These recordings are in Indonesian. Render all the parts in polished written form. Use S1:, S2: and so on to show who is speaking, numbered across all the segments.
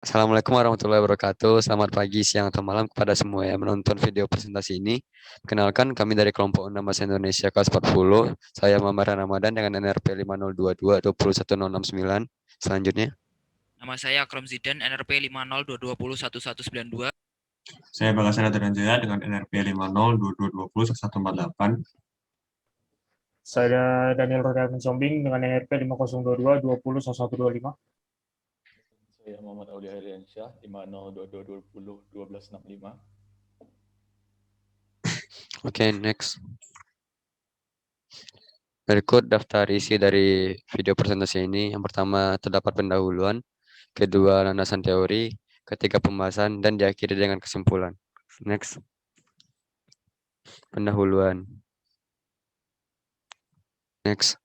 S1: Assalamualaikum warahmatullahi wabarakatuh. Selamat pagi, siang, atau malam kepada semua yang menonton video presentasi ini. Kenalkan, kami dari kelompok 6 Bahasa Indonesia kelas 40. Saya Muhammad Ramadan dengan NRP 5022 21069. Selanjutnya,
S2: Nama saya Akram Zidan, NRP 5022201192.
S3: Saya Bagasana Dananjaya dengan NRP 5022201148.
S4: Saya Daniel Rodamin Sombing dengan NRP 5022 201125.
S5: Saya Muhammad Aulia Heriansyah, 5022201265.
S1: oke, next. Berikut daftar isi dari video presentasi ini. Yang pertama, terdapat pendahuluan. Kedua, landasan teori. Ketiga, pembahasan. Dan diakhiri dengan kesimpulan. Next. Pendahuluan. Next.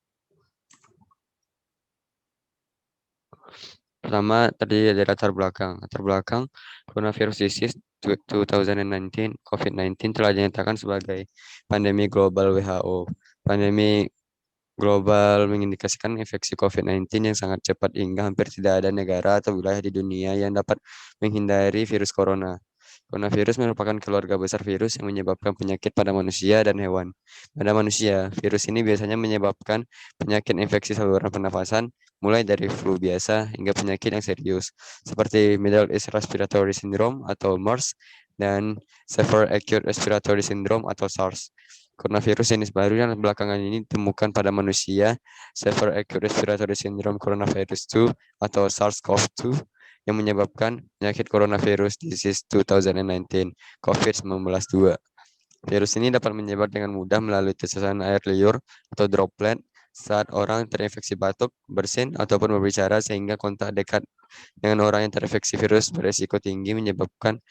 S1: Pertama, tadi ada latar belakang. Latar belakang, coronavirus disease 2019, COVID-19 telah dinyatakan sebagai pandemi global WHO. Pandemi global mengindikasikan infeksi COVID-19 yang sangat cepat hingga hampir tidak ada negara atau wilayah di dunia yang dapat menghindari virus corona. Coronavirus merupakan keluarga besar virus yang menyebabkan penyakit pada manusia dan hewan. Pada manusia, virus ini biasanya menyebabkan penyakit infeksi saluran pernafasan, mulai dari flu biasa hingga penyakit yang serius, seperti Middle East Respiratory Syndrome atau MERS dan Severe Acute Respiratory Syndrome atau SARS. Coronavirus jenis baru yang belakangan ini ditemukan pada manusia, Severe Acute Respiratory Syndrome Coronavirus 2 atau SARS-CoV-2, yang menyebabkan penyakit coronavirus disease 2019 COVID-19-2. Virus ini dapat menyebar dengan mudah melalui tetesan air liur atau droplet saat orang terinfeksi batuk, bersin, ataupun berbicara sehingga kontak dekat dengan orang yang terinfeksi virus beresiko tinggi menyebabkan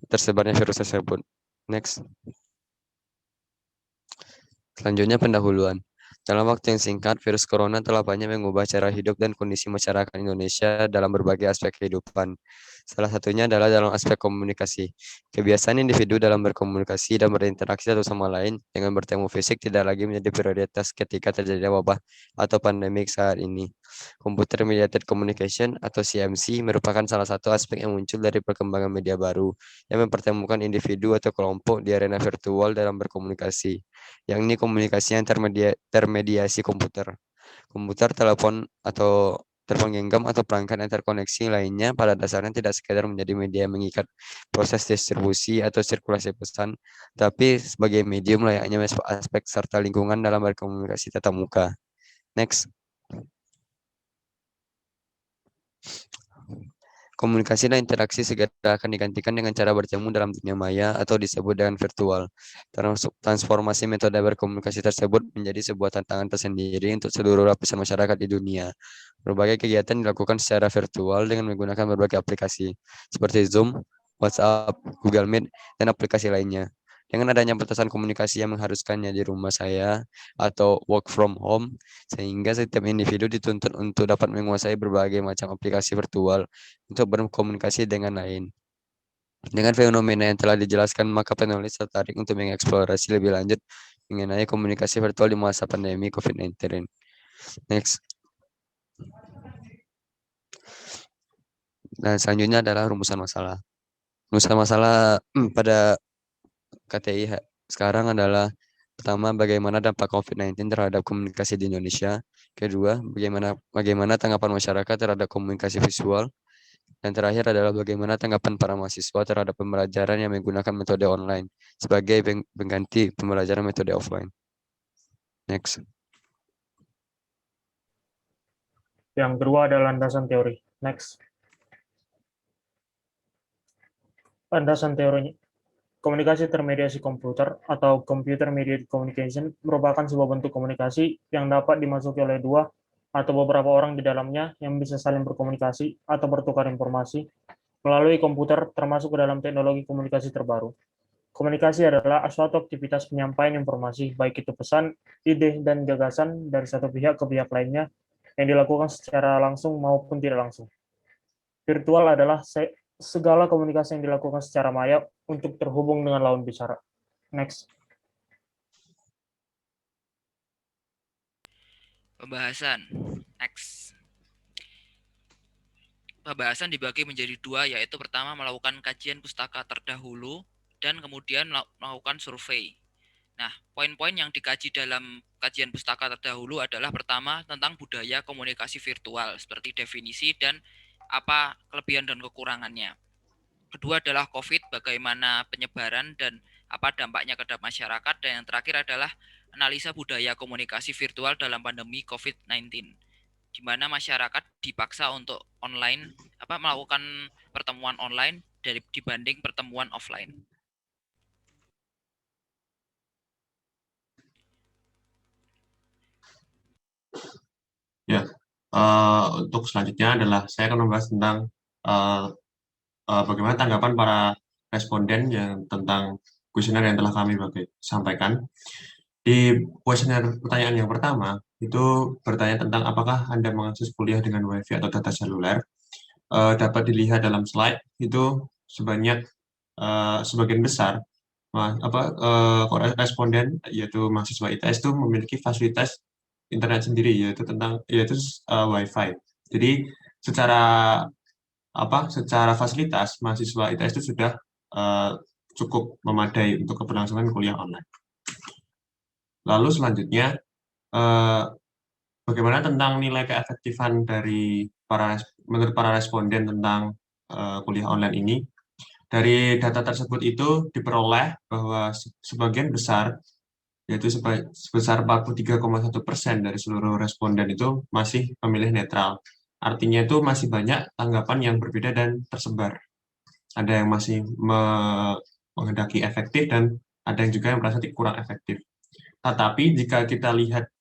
S1: tersebarnya virus tersebut. Next. Selanjutnya pendahuluan. Dalam waktu yang singkat, virus corona telah banyak mengubah cara hidup dan kondisi masyarakat Indonesia dalam berbagai aspek kehidupan. Salah satunya adalah dalam aspek komunikasi. Kebiasaan individu dalam berkomunikasi dan berinteraksi satu sama lain dengan bertemu fisik tidak lagi menjadi prioritas ketika terjadi wabah atau pandemik saat ini. Computer Mediated Communication atau CMC merupakan salah satu aspek yang muncul dari perkembangan media baru yang mempertemukan individu atau kelompok di arena virtual dalam berkomunikasi, yakni komunikasi yang termediasi komputer. Komputer, telepon, atau telepon genggam atau perangkat yang terkoneksi lainnya pada dasarnya tidak sekedar menjadi media mengikat proses distribusi atau sirkulasi pesan, tapi sebagai medium layaknya aspek serta lingkungan dalam berkomunikasi tatap muka. Next. Komunikasi dan interaksi segera akan digantikan dengan cara bertemu dalam dunia maya atau disebut dengan virtual. Transformasi metode berkomunikasi tersebut menjadi sebuah tantangan tersendiri untuk seluruh lapisan masyarakat di dunia. Berbagai kegiatan dilakukan secara virtual dengan menggunakan berbagai aplikasi seperti Zoom, WhatsApp, Google Meet, dan aplikasi lainnya. Dengan adanya batasan komunikasi yang mengharuskannya di rumah saya atau work from home, sehingga setiap individu dituntut untuk dapat menguasai berbagai macam aplikasi virtual untuk berkomunikasi dengan lain. Dengan fenomena yang telah dijelaskan, maka penulis tertarik untuk mengeksplorasi lebih lanjut mengenai komunikasi virtual di masa pandemi COVID-19. Next. Dan selanjutnya adalah rumusan masalah. Rumusan masalah pada KTI sekarang adalah: pertama, bagaimana dampak COVID-19 terhadap komunikasi di Indonesia. Kedua, bagaimana tanggapan masyarakat terhadap komunikasi visual. Dan terakhir adalah bagaimana tanggapan para mahasiswa terhadap pembelajaran yang menggunakan metode online sebagai pengganti pembelajaran metode offline. Next.
S4: Yang kedua adalah landasan teori. Next. Landasan teorinya. Komunikasi termediasi komputer atau computer mediated communication merupakan sebuah bentuk komunikasi yang dapat dimasuki oleh dua atau beberapa orang di dalamnya yang bisa saling berkomunikasi atau bertukar informasi melalui komputer, termasuk ke dalam teknologi komunikasi terbaru. Komunikasi adalah suatu aktivitas penyampaian informasi, baik itu pesan, ide, dan gagasan dari satu pihak ke pihak lainnya yang dilakukan secara langsung maupun tidak langsung. Virtual adalah segala komunikasi yang dilakukan secara maya untuk terhubung dengan lawan bicara. Next.
S2: Pembahasan. Next. pembahasan dibagi menjadi dua, yaitu pertama melakukan kajian pustaka terdahulu dan kemudian melakukan survei. Nah, poin-poin yang dikaji dalam kajian pustaka terdahulu adalah pertama tentang budaya komunikasi virtual seperti definisi dan apa kelebihan dan kekurangannya. Kedua adalah COVID, bagaimana penyebaran dan apa dampaknya terhadap masyarakat. Dan yang terakhir adalah analisa budaya komunikasi virtual dalam pandemi COVID-19, di mana masyarakat dipaksa untuk melakukan pertemuan online dibanding pertemuan offline.
S3: Ya, untuk selanjutnya adalah saya akan membahas tentang bagaimana tanggapan para responden yang tentang kuesioner yang telah kami sampaikan. Di kuesioner pertanyaan yang pertama, itu bertanya tentang apakah Anda mengakses kuliah dengan WiFi atau data seluler. Dapat dilihat dalam slide, itu sebagian besar responden, yaitu mahasiswa ITS, itu memiliki fasilitas internet sendiri, yaitu WiFi. Jadi secara fasilitas mahasiswa ITS itu sudah cukup memadai untuk keberlangsungan kuliah online. Lalu selanjutnya, bagaimana tentang nilai keefektifan menurut para responden tentang kuliah online ini? Dari data tersebut itu diperoleh bahwa sebagian besar, yaitu sebesar 43,1% dari seluruh responden itu masih memilih netral. Artinya itu masih banyak tanggapan yang berbeda dan tersebar. Ada yang masih menghendaki efektif dan ada yang juga yang merasa kurang efektif. Tetapi jika kita lihat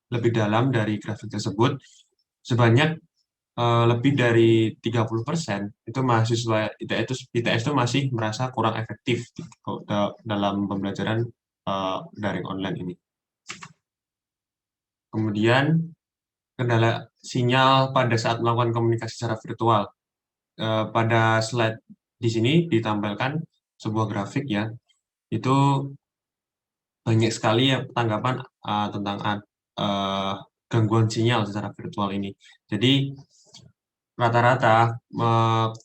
S3: lebih dalam dari grafik tersebut, sebanyak lebih dari 30% itu mahasiswa ITS itu masih merasa kurang efektif dalam pembelajaran daring online ini. Kemudian kendala sinyal pada saat melakukan komunikasi secara virtual. Pada slide di sini ditampilkan sebuah grafik ya, itu banyak sekali ya tanggapan tentang gangguan sinyal secara virtual ini. Jadi rata-rata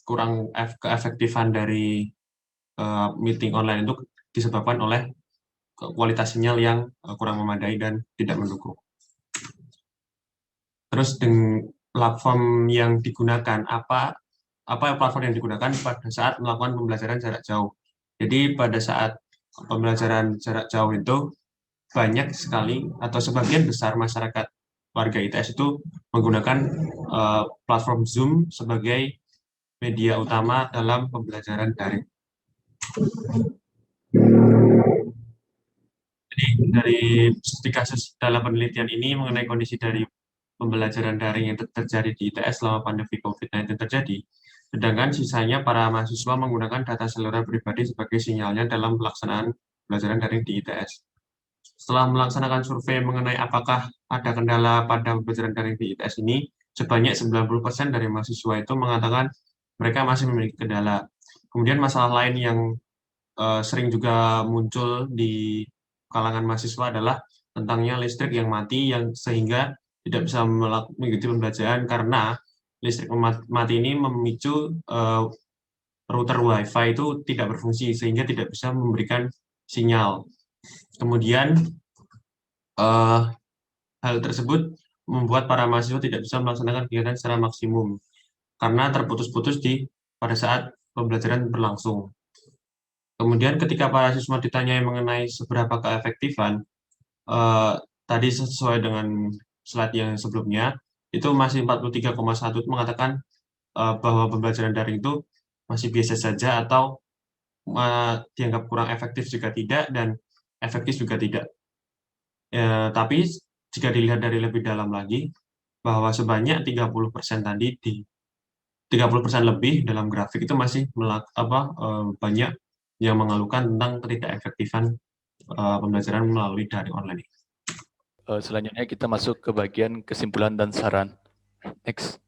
S3: kurang keefektifan dari meeting online itu disebabkan oleh kualitas sinyal yang kurang memadai dan tidak mendukung. Terus dengan platform yang digunakan, apa platform yang digunakan pada saat melakukan pembelajaran jarak jauh. Jadi pada saat pembelajaran jarak jauh itu banyak sekali atau sebagian besar masyarakat warga ITS itu menggunakan platform Zoom sebagai media utama dalam pembelajaran daring. Jadi dari studi kasus dalam penelitian ini mengenai kondisi dari pembelajaran daring yang terjadi di ITS selama pandemi COVID-19 terjadi, sedangkan sisanya para mahasiswa menggunakan data seluler pribadi sebagai sinyalnya dalam pelaksanaan pembelajaran daring di ITS. Setelah melaksanakan survei mengenai apakah ada kendala pada pembelajaran daring di ITS ini, sebanyak 90% dari mahasiswa itu mengatakan mereka masih memiliki kendala. Kemudian masalah lain yang sering juga muncul di kalangan mahasiswa adalah tentangnya listrik yang mati, yang sehingga tidak bisa mengikuti pembelajaran karena listrik mati ini memicu router WiFi itu tidak berfungsi sehingga tidak bisa memberikan sinyal. Kemudian hal tersebut membuat para mahasiswa tidak bisa melaksanakan kegiatan secara maksimum karena terputus-putus pada saat pembelajaran berlangsung. Kemudian ketika para siswa ditanyai mengenai seberapa keefektifan, tadi sesuai dengan slide yang sebelumnya, itu masih 43,1 mengatakan bahwa pembelajaran daring itu masih biasa saja atau dianggap kurang efektif juga tidak, dan efektif juga tidak. Tapi jika dilihat dari lebih dalam lagi, bahwa sebanyak 30% tadi 30% lebih dalam grafik itu masih banyak yang mengeluhkan tentang ketidakefektifan pembelajaran melalui daring online.
S5: Selanjutnya kita masuk ke bagian kesimpulan dan saran. Next.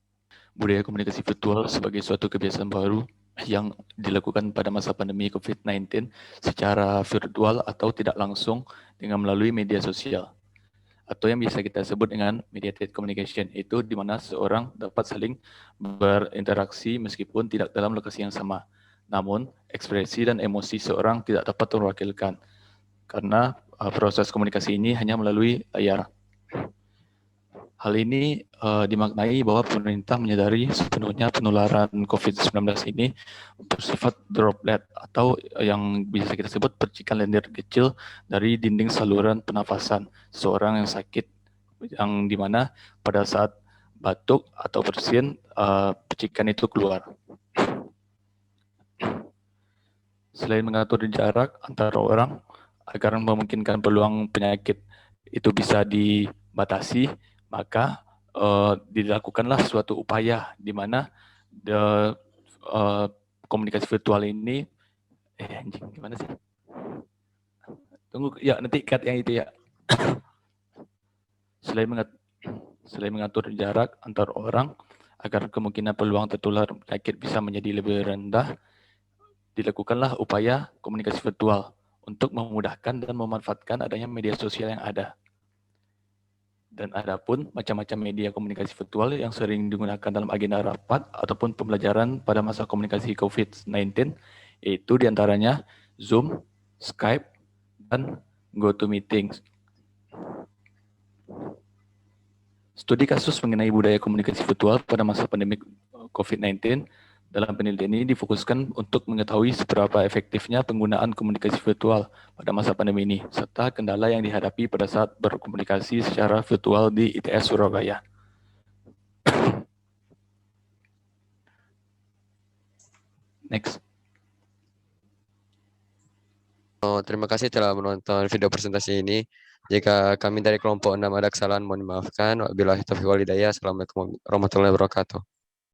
S5: Budaya komunikasi virtual sebagai suatu kebiasaan baru yang dilakukan pada masa pandemi COVID-19 secara virtual atau tidak langsung dengan melalui media sosial. atau yang bisa kita sebut dengan mediated communication, itu di mana seorang dapat saling berinteraksi meskipun tidak dalam lokasi yang sama. Namun, ekspresi dan emosi seorang tidak dapat terwakilkan karena proses komunikasi ini hanya melalui layar. Hal ini dimaknai bahwa pemerintah menyadari sepenuhnya penularan COVID-19 ini bersifat droplet atau yang bisa kita sebut percikan lendir kecil dari dinding saluran pernafasan seorang yang sakit, yang dimana pada saat batuk atau bersin percikan itu keluar. Selain mengatur jarak antara orang agar memungkinkan peluang penyakit itu bisa dibatasi, maka dilakukanlah suatu upaya di mana komunikasi virtual ini gimana sih? Tunggu ya, nanti cut yang itu ya. Selain mengatur jarak antar orang agar kemungkinan peluang tertular penyakit bisa menjadi lebih rendah, dilakukanlah upaya komunikasi virtual untuk memudahkan dan memanfaatkan adanya media sosial yang ada. Dan ada pun macam-macam media komunikasi virtual yang sering digunakan dalam agenda rapat ataupun pembelajaran pada masa komunikasi COVID-19, yaitu diantaranya Zoom, Skype, dan GoToMeeting. Studi kasus mengenai budaya komunikasi virtual pada masa pandemi COVID-19 dalam penelitian ini difokuskan untuk mengetahui seberapa efektifnya penggunaan komunikasi virtual pada masa pandemi ini, serta kendala yang dihadapi pada saat berkomunikasi secara virtual di ITS Surabaya. Next.
S1: Terima kasih telah menonton video presentasi ini. Jika kami dari kelompok 6 ada kesalahan, mohon dimaafkan. Wabillahi taufiq wal hidayah. Assalamualaikum warahmatullahi wabarakatuh.